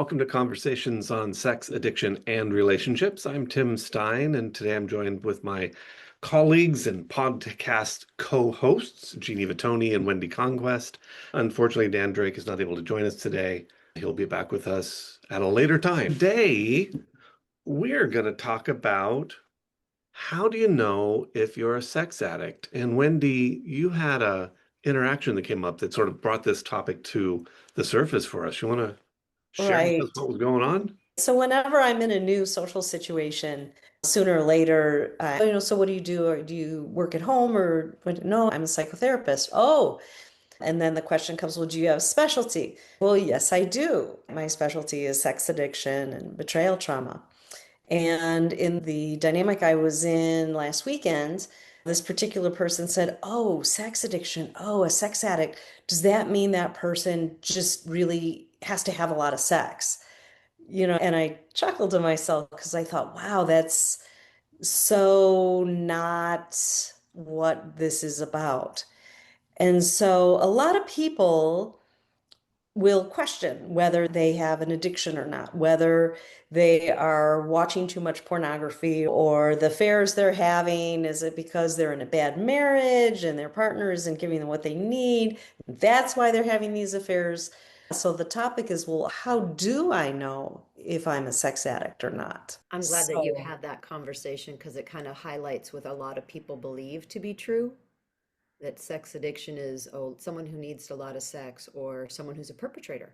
welcome to Conversations on Sex, Addiction, and Relationships. I'm Tim Stein, and today I'm joined with my colleagues and podcast co-hosts, Jeanne Vattuone and Wendy Conquest. Unfortunately, Dan Drake is not able to join us today. He'll be back with us at a later time. Today, we're going to talk about how do you know if you're a sex addict? And Wendy, you had a interaction that came up that sort of brought this topic to the surface for us. You want to share with us Right. what was going on? So whenever I'm in a new social situation, sooner or later, so what do you do? Or do you work at home or no, I'm a psychotherapist. Oh, and then the question comes, well, do you have a specialty? Well, yes, I do. My specialty is sex addiction and betrayal trauma. And in the dynamic I was in last weekend, this particular person said, oh, sex addiction. Oh, a sex addict. Does that mean that person just really has to have a lot of sex? And I chuckled to myself because I thought, wow, that's so not what this is about. And so a lot of people will question whether they have an addiction or not, whether they are watching too much pornography or the affairs they're having. Is it because they're in a bad marriage and their partner isn't giving them what they need? That's why they're having these affairs. So the topic is, well, how do I know if I'm a sex addict or not? I'm glad that you So, had that conversation because it kind of highlights what a lot of people believe to be true, that sex addiction is, oh, someone who needs a lot of sex or someone who's a perpetrator.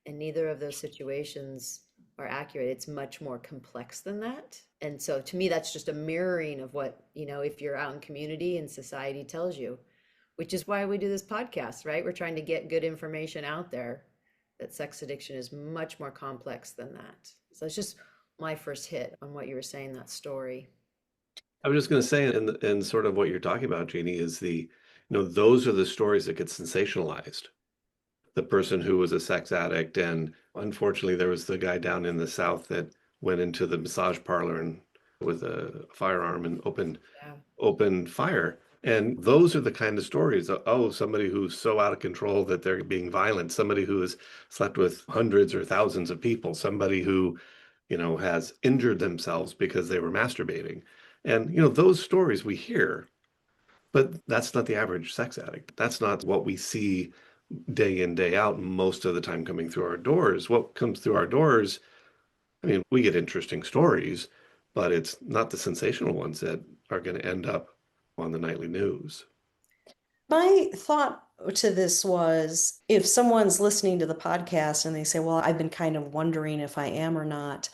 And neither of those situations are accurate. It's much more complex than that. And so to me, that's just a mirroring of what, if you're out in community and society tells you, which is why we do this podcast, right? We're trying to get good information out there that sex addiction is much more complex than that. So it's just my first hit on what you were saying, that story. I was just going to say, and sort of what you're talking about, Jeannie, is those are the stories that get sensationalized. The person who was a sex addict, and unfortunately, there was the guy down in the South that went into the massage parlor and with a firearm and Yeah. opened fire. And those are the kind of stories of, oh, somebody who's so out of control that they're being violent, somebody who has slept with hundreds or thousands of people, somebody who, has injured themselves because they were masturbating. And, those stories we hear, but that's not the average sex addict. That's not what we see day in, day out, most of the time coming through our doors. What comes through our doors, I mean, we get interesting stories, but it's not the sensational ones that are going to end up on the nightly news. my thought to this was if someone's listening to the podcast and they say, well, I've been kind of wondering if I am or not,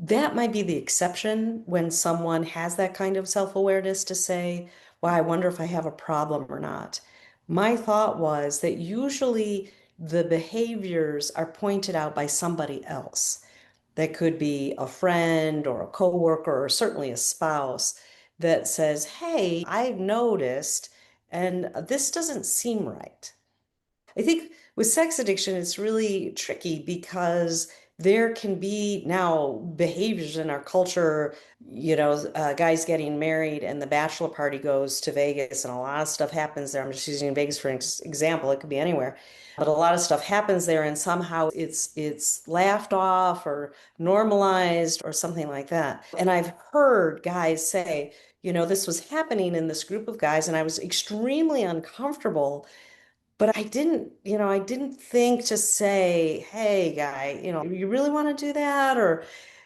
that might be the exception when someone has that kind of self-awareness to say, well, I wonder if I have a problem or not. My thought was that usually the behaviors are pointed out by somebody else. That could be a friend or a coworker or certainly a spouse that says, hey, I've noticed, and this doesn't seem right. I think with sex addiction, it's really tricky because there can be now behaviors in our culture, guys getting married and the bachelor party goes to Vegas and a lot of stuff happens there. I'm just using Vegas for an example. It could be anywhere. But a lot of stuff happens there and somehow it's laughed off or normalized or something like that. And I've heard guys say, this was happening in this group of guys and I was extremely uncomfortable but I didn't think to say, hey, guy, you really want to do that? Or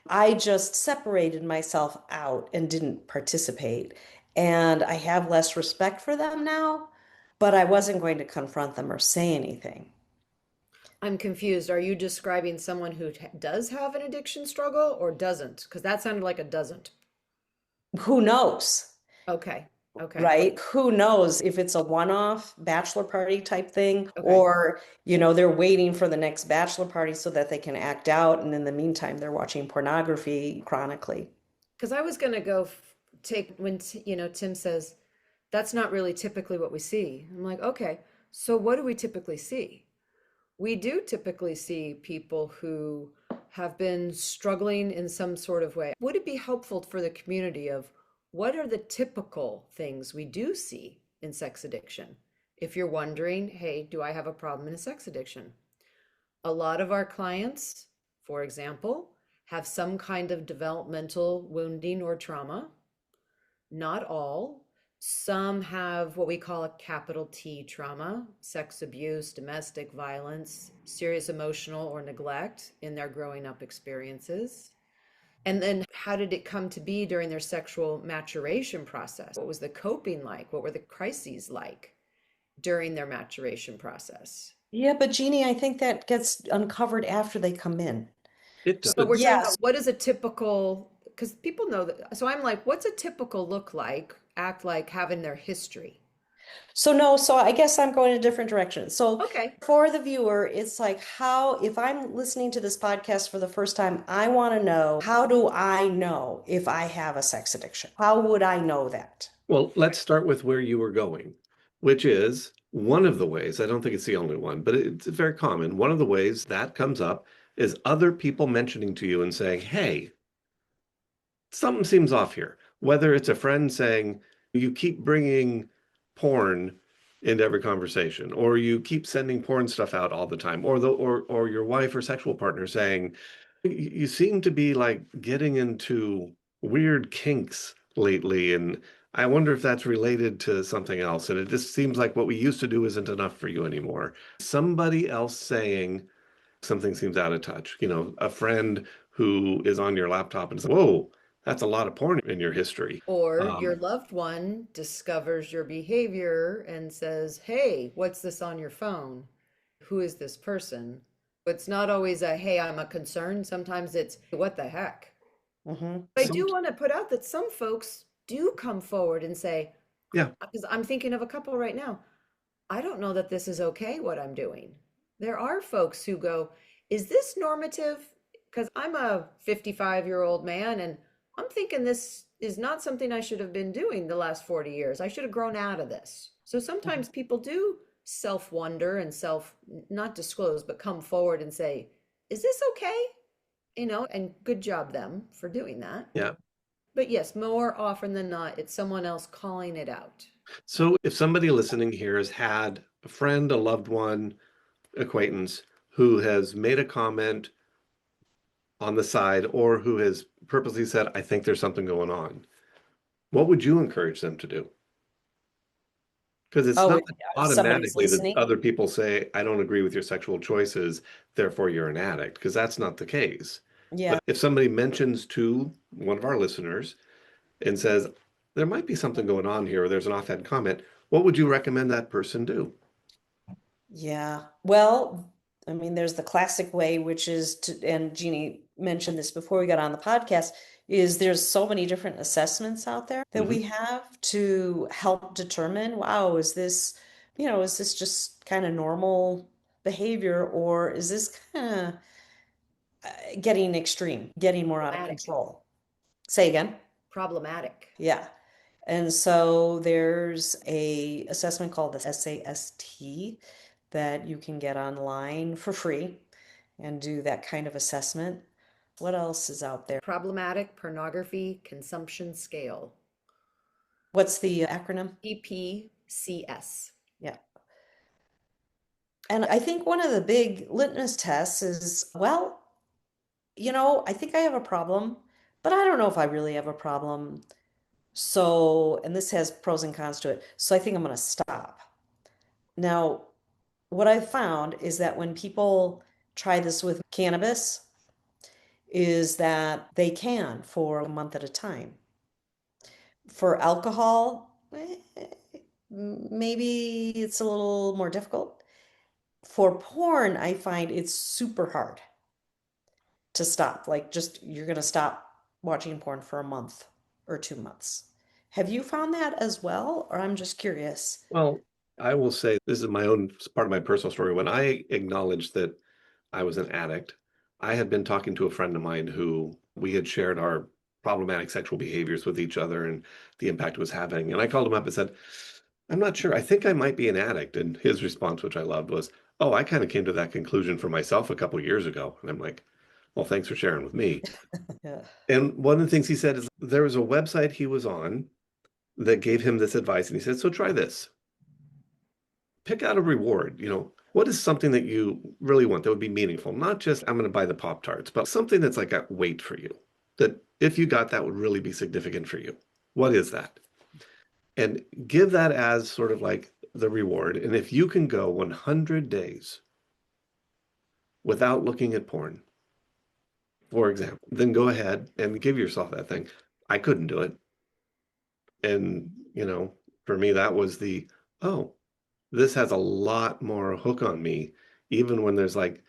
I just separated myself out and didn't participate. And I have less respect for them now, but I wasn't going to confront them or say anything. I'm confused. Are you describing someone who does have an addiction struggle or doesn't? Because that sounded like a doesn't. Who knows? Okay. Okay. Right? Who knows if it's a one-off bachelor party type thing, Okay. or, they're waiting for the next bachelor party so that they can act out. And in the meantime, they're watching pornography chronically. Because I was going to go take when, Tim says, that's not really typically what we see. I'm like, okay, so what do we typically see? We do typically see people who have been struggling in some sort of way. Would it be helpful for the community of what are the typical things we do see in sex addiction? If you're wondering, hey, do I have a problem in a sex addiction? A lot of our clients for example, have some kind of developmental wounding or trauma. Not all. Some have what we call a capital T trauma, sex abuse, domestic violence, serious emotional or neglect in their growing up experiences. And then how did it come to be during their sexual maturation process? What was the coping like? What were the crises like during their maturation process? Yeah, but Jeannie, I think that gets uncovered after they come in. It But we're does. talking Yes. about what is a typical, because people know that. So I'm like, what's a typical look like, act like, having their history? So no, so I guess I'm going a different direction. So Okay. for the viewer, it's like how, if I'm listening to this podcast for the first time, I want to know, how do I know if I have a sex addiction? How would I know that? Well, let's start with where you were going, which is one of the ways, I don't think it's the only one, but it's very common. One of the ways that comes up is other people mentioning to you and saying, hey, something seems off here. Whether it's a friend saying, you keep bringing porn into every conversation, or you keep sending porn stuff out all the time, or your wife or sexual partner saying, you seem to be like getting into weird kinks lately, and I wonder if that's related to something else. And it just seems like what we used to do isn't enough for you anymore. Somebody else saying something seems out of touch. A friend who is on your laptop and says, whoa, that's a lot of porn in your history. Or your Um, loved one discovers your behavior and says, hey, what's this on your phone? Who is this person? It's not always a, hey, I'm a concern. Sometimes it's, what the heck? Hmm. I some, do want to put out that some folks do come forward and say, yeah, because I'm thinking of a couple right now, I don't know that this is okay what I'm doing. There are folks who go, is this normative? Because I'm a 55-year-old man and I'm thinking this is not something I should have been doing the last 40 years. I should have grown out of this. So sometimes people do self wonder and self not disclose, but come forward and say, is this okay? And good job them for doing that. yeah. But yes, more often than not, it's someone else calling it out. So if somebody listening here has had a friend, a loved one, acquaintance who has made a comment on the side or who has purposely said, I think there's something going on, what would you encourage them to do? Because it's Oh, not if somebody's automatically that listening. other people say, I don't agree with your sexual choices, therefore you're an addict, because that's not the case. Yeah. But if somebody mentions to one of our listeners and says, there might be something going on here, or there's an offhand comment, what would you recommend that person do? Yeah. Well, I mean, there's the classic way, which is to, and Jeannie mentioned this before we got on the podcast, is there's so many different assessments out there that we Hmm. have to help determine, wow, is this just kind of normal behavior, or is this kind of getting extreme, getting more out of Problematic. control? Say again. Problematic. Yeah. And so there's a assessment called the SAST that you can get online for free and do that kind of assessment. What else is out there? Problematic pornography consumption scale. What's the acronym? EPCS. Yeah. And I think one of the big litmus tests is, well, I think I have a problem, but I don't know if I really have a problem. So, and this has pros and cons to it. So I think I'm going to stop. Now, what I've found is that when people try this with cannabis, is that they can for a month at a time. For alcohol, maybe it's a little more difficult. For porn, I find it's super hard to stop. Like, just you're going to stop watching porn for a month or 2 months. Have you found that as well? Or I'm just curious. Well, I will say this is my own part of my personal story. When I acknowledged that I was an addict, I had been talking to a friend of mine who we had shared our problematic sexual behaviors with each other and the impact it was having. And I called him up and said, I'm not sure. I think I might be an addict. And his response, which I loved, was, oh, I kind of came to that conclusion for myself a couple years ago. And I'm like, well, thanks for sharing with me. Yeah. And one of the things he said is there was a website he was on that gave him this advice. And he said, so try this. Pick out a reward, What is something that you really want that would be meaningful? Not just I'm going to buy the Pop-Tarts, but something that's like a weight for you. That if you got that would really be significant for you. What is that? And give that as sort of like the reward. And if you can go 100 days without looking at porn, for example, then go ahead and give yourself that thing. I couldn't do it. And, for me, that was oh, this has a lot more hook on me, even when there's like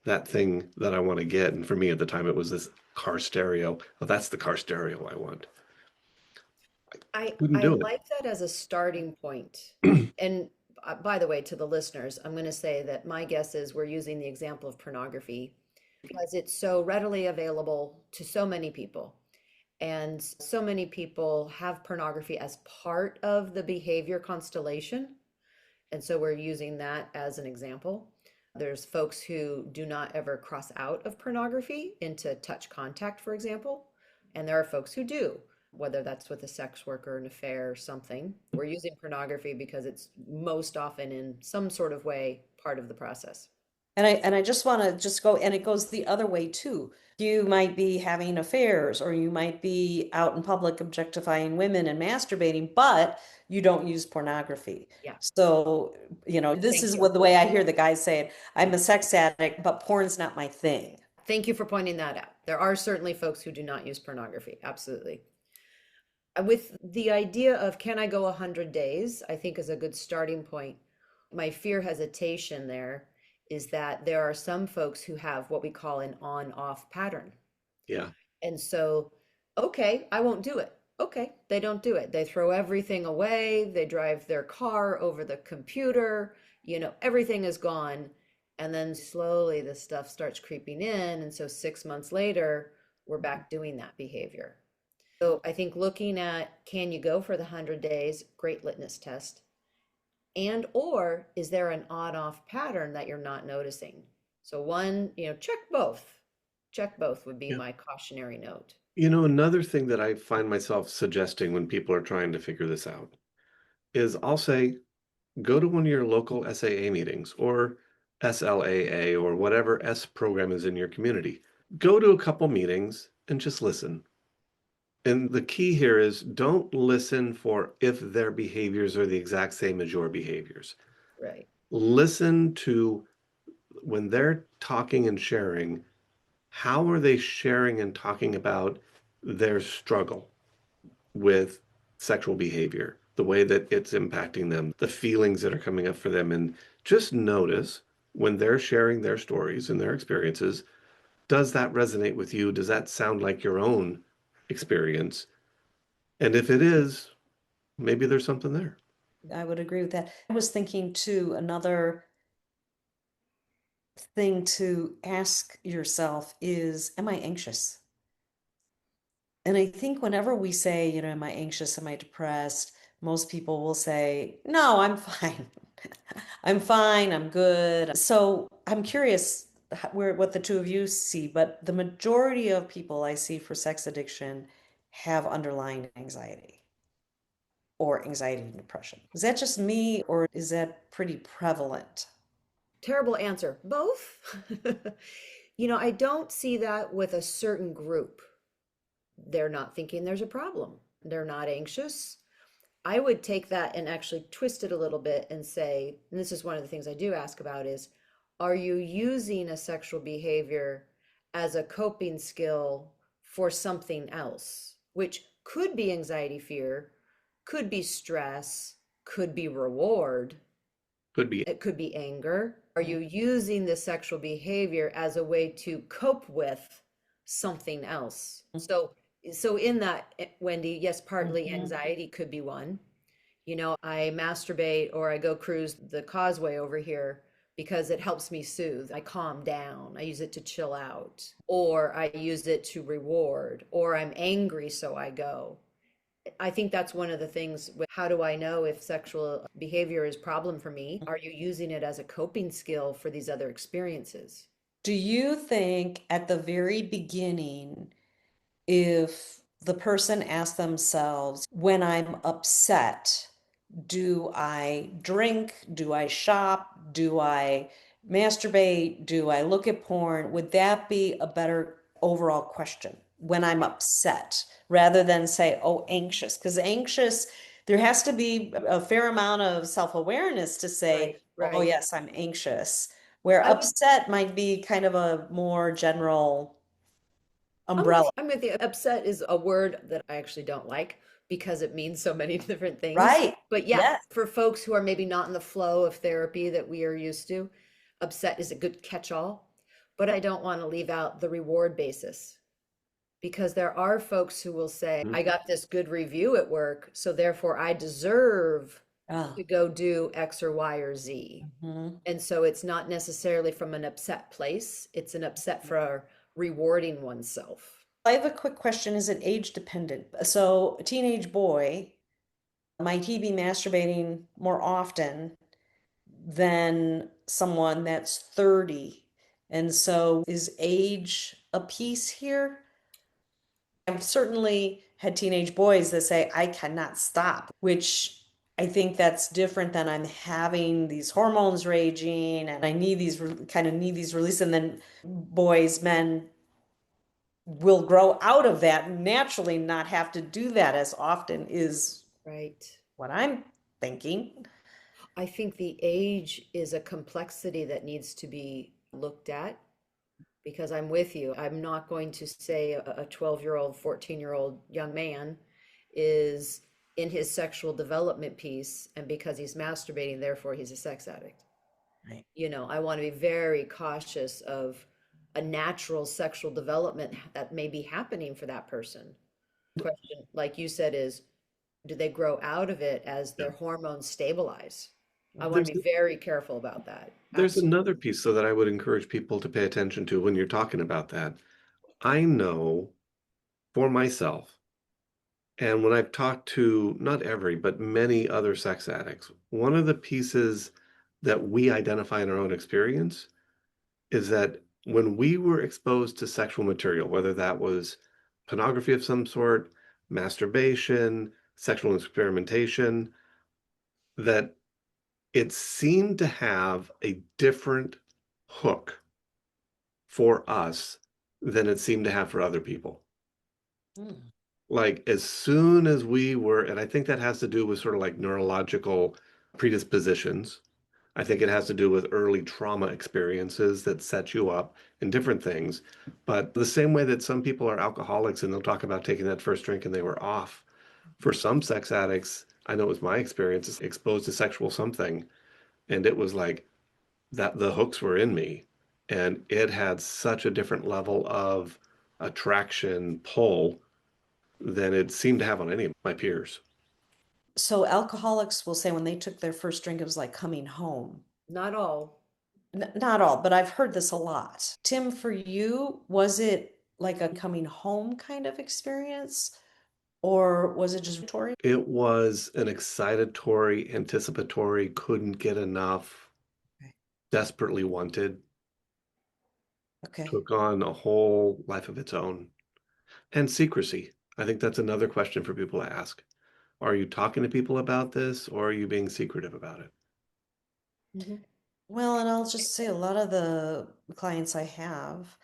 that thing that I want to get. And for me at the time, it was this car stereo. Oh, that's the car stereo I want. Couldn't I do like that as a starting point. it. And by the way, to the listeners, I'm going to say that my guess is we're using the example of pornography because it's so readily available to so many people. And so many people have pornography as part of the behavior constellation. And so we're using that as an example. There's folks who do not ever cross out of pornography into touch contact, for example. And there are folks who do, whether that's with a sex worker, an affair, or something. We're using pornography because it's most often in some sort of way part of the process. And I just want to just go, and it goes the other way too. You might be having affairs, or you might be out in public objectifying women and masturbating, but you don't use pornography. Yeah, So, this thank is you. what the way I hear the guys saying, I'm a sex addict, but porn's not my thing. Thank you for pointing that out. There are certainly folks who do not use pornography. Absolutely. With the idea of can I go 100 days, I think is a good starting point. My fear hesitation there is that there are some folks who have what we call an on-off pattern. Yeah. And so, okay, I won't do it. Okay, they don't do it. They throw everything away. They drive their car over the computer. Everything is gone. And then slowly the stuff starts creeping in. And so 6 months later, we're back doing that behavior. So I think looking at can you go for the 100 days, great litmus test. And or is there an on-off pattern that you're not noticing? So one, check both. Check both would be Yeah. my cautionary note. Another thing that I find myself suggesting when people are trying to figure this out is I'll say, go to one of your local SAA meetings or SLAA or whatever S program is in your community. Go to a couple meetings and just listen. And the key here is don't listen for if their behaviors are the exact same as your behaviors. Right. Listen to when they're talking and sharing, how are they sharing and talking about their struggle with sexual behavior, the way that it's impacting them, the feelings that are coming up for them. And just notice when they're sharing their stories and their experiences, does that resonate with you? Does that sound like your own experience? And if it is, maybe there's something there. I would agree with that. I was thinking too, another thing to ask yourself is, am I anxious? And I think whenever we say, am I anxious? Am I depressed? Most people will say, no, I'm fine. I'm fine. I'm good. So I'm curious what the two of you see, but the majority of people I see for sex addiction have underlying anxiety or anxiety and depression. Is that just me, or is that pretty prevalent? Terrible answer. Both. I don't see that with a certain group. They're not thinking there's a problem. They're not anxious. I would take that and actually twist it a little bit and say, and this is one of the things I do ask about is, are you using a sexual behavior as a coping skill for something else, which could be anxiety, fear, could be stress, could be reward, Could be. it could be anger. Are you using the sexual behavior as a way to cope with something else? So in that, Wendy, yes, partly Mhm. anxiety could be one. I masturbate or I go cruise the causeway over here because it helps me soothe. I calm down. I use it to chill out, or I use it to reward, or I'm angry, so I go. I think that's one of the things with how do I know if sexual behavior is a problem for me? Are you using it as a coping skill for these other experiences? Do you think at the very beginning, if the person asked themselves, when I'm upset, Do I drink? Do I shop? Do I masturbate? Do I look at porn? Would that be a better overall question when I'm upset rather than say, oh, anxious? Because anxious, there has to be a fair amount of self-awareness to say, Right, oh, right. yes, I'm anxious. Where I would, upset might be kind of a more general umbrella, I'm with you. Upset is a word that I actually don't like because it means so many different things. right? But yeah, Yes. for folks who are maybe not in the flow of therapy that we are used to, upset is a good catch-all. But I don't want to leave out the reward basis because there are folks who will say, I Mhm. got this good review at work, so therefore I deserve Oh. to go do X or Y or Z. Mhm. And so it's not necessarily from an upset place, it's an upset for rewarding oneself. I have a quick question. Is it age dependent? So, a teenage boy, might he be masturbating more often than someone that's 30? And so, is age a piece here? I've certainly had teenage boys that say, I cannot stop, which I think that's different than I'm having these hormones raging and I need these kind of need these release. And then boys, men will grow out of that naturally, not have to do that as often, is Right. what I'm thinking. I think the age is a complexity that needs to be looked at because I'm with you. I'm not going to say a 12-year-old, 14-year-old young man is in his sexual development piece, and because he's masturbating, therefore he's a sex addict. Right. You know, I want to be very cautious of a natural sexual development that may be happening for that person. Question, like you said, is do they grow out of it as Yeah. their hormones stabilize? I want There's to be very careful about that. there's Absolutely. another piece so that I would encourage people to pay attention to when you're talking about that. I know for myself, and when I've talked to not every, but many other sex addicts, one of the pieces that we identify in our own experience is that when we were exposed to sexual material, whether that was pornography of some sort, masturbation, sexual experimentation, that it seemed to have a different hook for us than it seemed to have for other people. Hmm. Like as soon as we were, and I think that has to do with sort of like neurological predispositions. I think it has to do with early trauma experiences that set you up in different things. But the same way that some people are alcoholics and they'll talk about taking that first drink and they were off. For some sex addicts, I know it was my experience, exposed to sexual something, and it was like that the hooks were in me. And it had such a different level of attraction, pull than it seemed to have on any of my peers. So alcoholics will say when they took their first drink, it was like coming home. Not all. Not all, but I've heard this a lot. Tim, for you, was it like a coming home kind of experience, or was it just Tori? It was an excitatory, anticipatory, couldn't get enough, Okay. desperately wanted, Okay. took on a whole life of its own. And secrecy. I think that's another question for people to ask. Are you talking to people about this or are you being secretive about it? Mhm. Well, and I'll just say a lot of the clients I have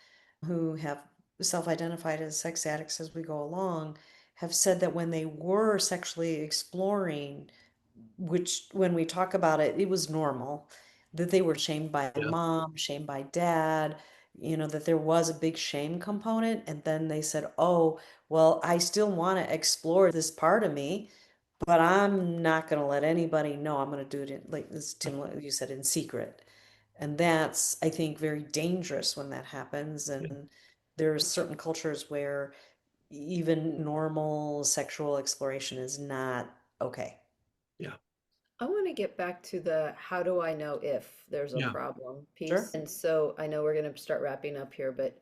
who have self-identified as sex addicts as we go along have said that when they were sexually exploring, which when we talk about it, it was normal, that they were shamed by Yeah. mom, shamed by dad, that there was a big shame component. And then they said, oh, well, I still want to explore this part of me, but I'm not going to let anybody know. I'm going to do it in, like this, Tim, like you said, in secret. And that's, I think, very dangerous when that happens. Yeah. And there's certain cultures where even normal sexual exploration is not okay. Yeah. I want to get back to the how do I know if there's a Yeah. problem Sure. piece. And so I know we're going to start wrapping up here, but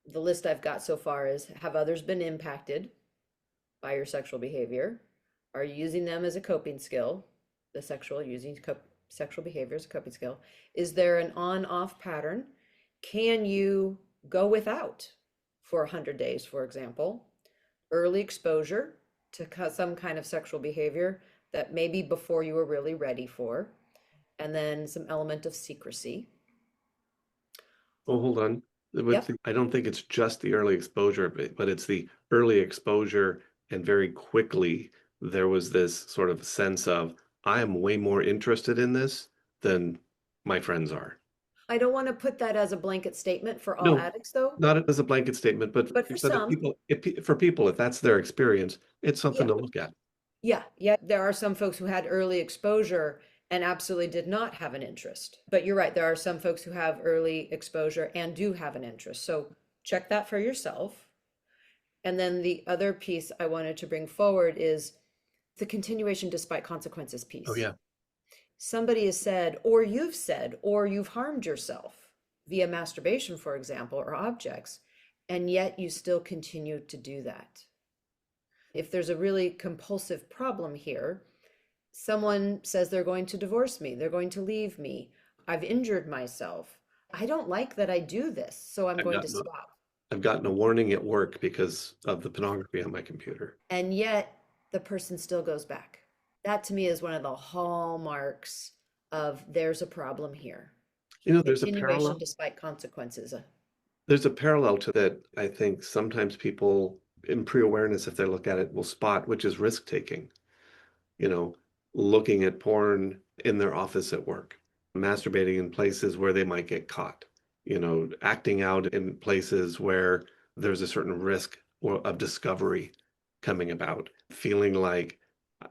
the list I've got so far is have others been impacted by your sexual behavior? Are you using them as a coping skill? The sexual using sexual behavior as a coping skill. Is there an on-off pattern? Can you go without for 100 days, for example? Early exposure to some kind of sexual behavior that maybe before you were really ready for, and then some element of secrecy. Oh, hold on. Yep. I don't think it's just the early exposure, but it's the early exposure, and very quickly there was this sort of sense of, I am way more interested in this than my friends are. I don't want to put that as a blanket statement for all No, addicts, though, not as a blanket statement, but for if some, for people, if that's their experience, it's something yeah. to look at. Yeah, yeah, there are some folks who had early exposure and absolutely did not have an interest. But you're right, there are some folks who have early exposure and do have an interest. So check that for yourself. And then the other piece I wanted to bring forward is the continuation despite consequences Oh piece. yeah. Somebody has said, or you've said, or you've harmed yourself via masturbation, for example, or objects, and yet you still continue to do that. If there's a really compulsive problem here, someone says they're going to divorce me, they're going to leave me, I've injured myself. I don't like that I do this, so I'm I've going to gotten a, stop. I've gotten a warning at work because of the pornography on my computer. And yet the person still goes back. That to me is one of the hallmarks of there's a problem here. You know, Continuation despite consequences. there's a parallel to that. I think sometimes people in pre-awareness, if they look at it, will spot, which is risk taking. You know, looking at porn in their office at work, masturbating in places where they might get caught, acting out in places where there's a certain risk of discovery coming about, feeling like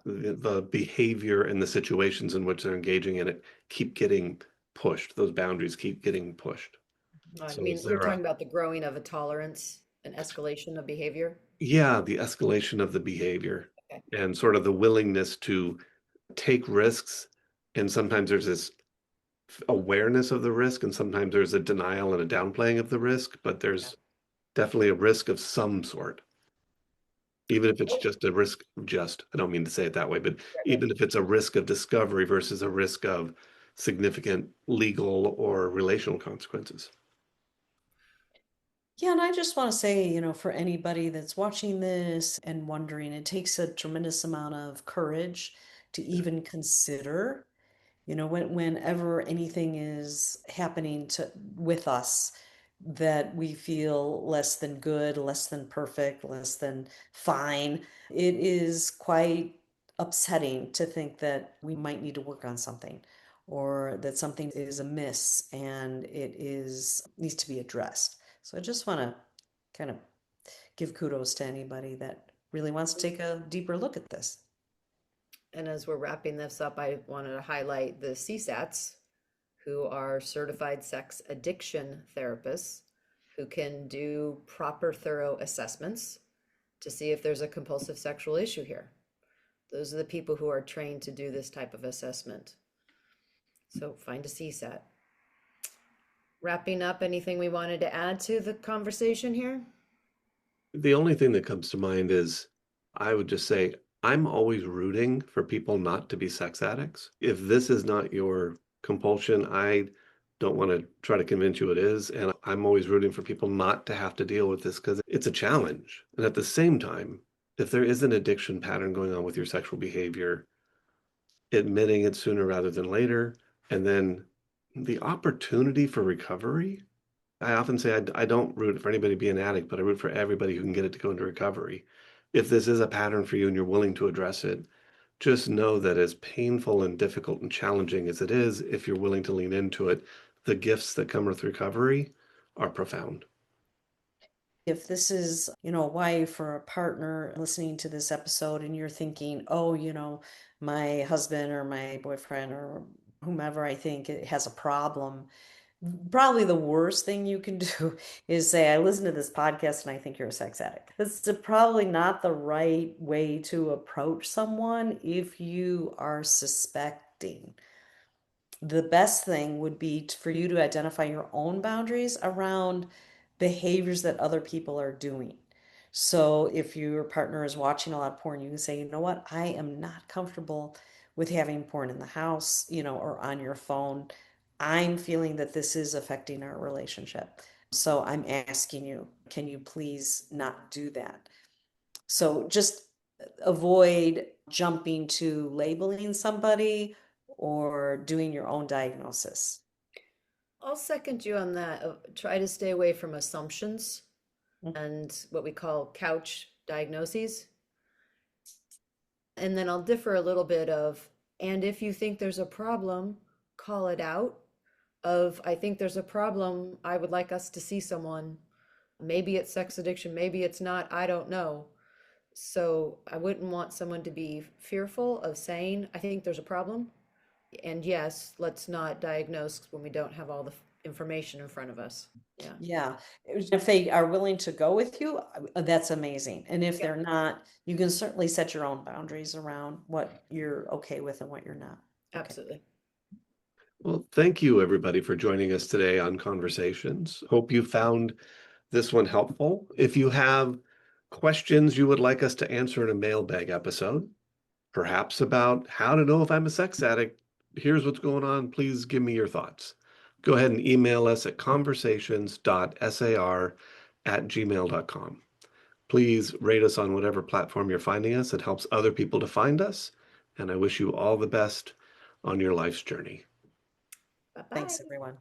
the behavior and the situations in which they're engaging in it keep getting pushed. Those boundaries keep getting pushed. I So mean, is we're there talking about the growing of a tolerance and escalation of behavior. yeah, the escalation of the behavior Okay. and sort of the willingness to take risks. And sometimes there's this awareness of the risk, and sometimes there's a denial and a downplaying of the risk, but Yeah. there's definitely a risk of some sort, even if it's just a risk of I don't mean to say it that way, but Right, right. even if it's a risk of discovery versus a risk of significant legal or relational consequences. Yeah, and I just want to say, for anybody that's watching this and wondering, it takes a tremendous amount of courage to Yeah. even consider, whenever anything is happening with us that we feel less than good, less than perfect, less than fine, it is quite upsetting to think that we might need to work on something or that something is amiss and it is needs to be addressed. So I just want to kind of give kudos to anybody that really wants to take a deeper look at this. And as we're wrapping this up, I wanted to highlight the CSATs, who are certified sex addiction therapists who can do proper, thorough assessments to see if there's a compulsive sexual issue here. Those are the people who are trained to do this type of assessment. So find a CSAT. Wrapping up, anything we wanted to add to the conversation here? The only thing that comes to mind is I would just say I'm always rooting for people not to be sex addicts. If this is not your compulsion, I don't want to try to convince you it is. And I'm always rooting for people not to have to deal with this because it's a challenge. And at the same time, if there is an addiction pattern going on with your sexual behavior, admitting it sooner rather than later, and then the opportunity for recovery. I often say I don't root for anybody to be an addict, but I root for everybody who can get it to go into recovery. If this is a pattern for you and you're willing to address it, just know that as painful and difficult and challenging as it is, if you're willing to lean into it, the gifts that come with recovery are profound. If this is, a wife or a partner listening to this episode and you're thinking, oh, my husband or my boyfriend or whomever I think it has a problem, probably the worst thing you can do is say, I listen to this podcast and I think you're a sex addict. That's probably not the right way to approach someone if you are suspecting. The best thing would be for you to identify your own boundaries around behaviors that other people are doing. So if your partner is watching a lot of porn, you can say, you know what, I am not comfortable with having porn in the house, or on your phone. I'm feeling that this is affecting our relationship. So I'm asking you, can you please not do that? So just avoid jumping to labeling somebody or doing your own diagnosis. I'll second you on that. Try to stay away from assumptions and what we call couch diagnoses. And then I'll differ a little bit of, and if you think there's a problem, call it out. Of, I think there's a problem, I would like us to see someone. Maybe it's sex addiction, maybe it's not, I don't know. So I wouldn't want someone to be fearful of saying, I think there's a problem. And yes, let's not diagnose when we don't have all the information in front of us. Yeah. Yeah. If they are willing to go with you, that's amazing. And if Yeah. they're not, you can certainly set your own boundaries around what you're okay with and what you're not. Okay. Absolutely. Well, thank you everybody for joining us today on Conversations. Hope you found this one helpful. If you have questions you would like us to answer in a mailbag episode, perhaps about how to know if I'm a sex addict, here's what's going on, please give me your thoughts. Go ahead and email us at conversations.sar@gmail.com. Please rate us on whatever platform you're finding us. It helps other people to find us. And I wish you all the best on your life's journey. Bye-bye. Thanks, everyone.